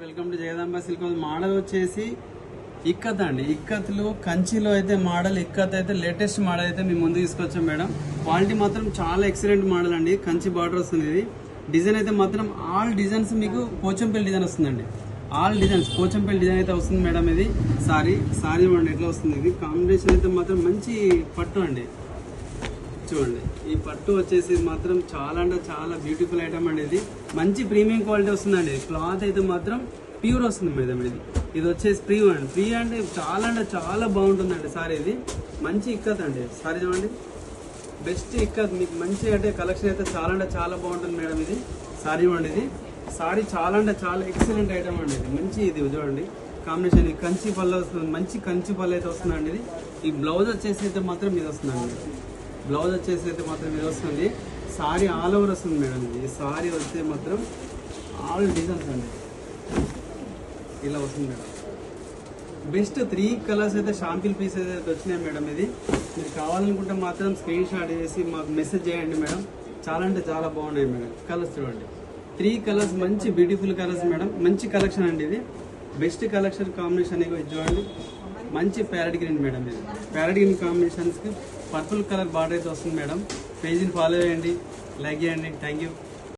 Welcome to Jagadamba silk model వచ్చేసి ఇక్కత్ అండి. ఇక్కత్లో కంచిలో అయితే మోడల్ ఇక్కత్ అయితే లేటెస్ట్ మోడల్ అయితే మేము ముందు తీసుకొచ్చాం మేడం. క్వాలిటీ మాత్రం చాలా ఎక్సలెంట్ మోడల్ అండి. కంచి బార్డర్ వస్తుంది. ఇది డిజైన్ అయితే మాత్రం ఆల్ డిజైన్స్ మీకు పోచంపల్లి డిజైన్ వస్తుందండి. ఆల్ డిజైన్స్ పోచంపల్లి డిజైన్ అయితే వస్తుంది మేడం. ఇది సారీ చూడండి ఎట్లా వస్తుంది. ఇది కాంబినేషన్ అయితే మాత్రం మంచి పట్టు అండి. చూడండి ఈ పట్టు వచ్చేసి మాత్రం చాలా అంటే చాలా బ్యూటిఫుల్ ఐటమ్ అండి. ఇది మంచి ప్రీమియం క్వాలిటీ వస్తుందండి. క్లాత్ అయితే మాత్రం ప్యూర్ వస్తుంది మేడం. ఇది వచ్చేసి ఫ్రీ అంటే చాలా బాగుంటుందండి. సారీ ఇది మంచి ఇక్కత్ అండి. సారీ చూడండి బెస్ట్ ఇక్కత్ మీకు మంచి అంటే కలెక్షన్ అయితే చాలా బాగుంటుంది మేడం. ఇది సారీ చూడండి. ఇది సారీ చాలా ఎక్సలెంట్ ఐటమ్ అండి. ఇది మంచి ఇది చూడండి కాంబినేషన్. ఇది కంచి పళ్ళు వస్తుంది. మంచి కంచి పళ్ళు అయితే వస్తుందండి. ఇది ఈ బ్లౌజ్ వచ్చేసి అయితే మాత్రం ఇది వస్తుందండి. బ్లౌజ్ వచ్చేసి అయితే మాత్రం ఇది వస్తుంది. సారీ ఆల్ ఓవర్ వస్తుంది మేడం. ఇది సారీ వస్తే మాత్రం ఆల్ డిజైన్స్ అండి ఇలా వస్తుంది మేడం. బెస్ట్ 3 కలర్స్ అయితే షాంపిల్ పీసెస్ అయితే వచ్చినాయి మేడం. ఇది మీరు కావాలనుకుంటే మాత్రం స్క్రీన్ షాట్ చేసి మాకు మెసేజ్ చేయండి మేడం. చాలా బాగున్నాయి మేడం. కలర్స్ చూడండి 3 కలర్స్ మంచి బ్యూటిఫుల్ కలర్స్ మేడం. మంచి కలెక్షన్ అండి. ఇది బెస్ట్ కలెక్షన్ కాంబినేషన్ ఇది చూడండి. మంచి ప్యారెట్ గ్రీన్ మేడం. ఇది ప్యారెట్ గ్రీన్ కాంబినేషన్స్కి పర్పుల్ కలర్ బార్డర్ అయితే వస్తుంది మేడం. పేజీని ఫాలో చేయండి, లైక్ చేయండి. Thank you.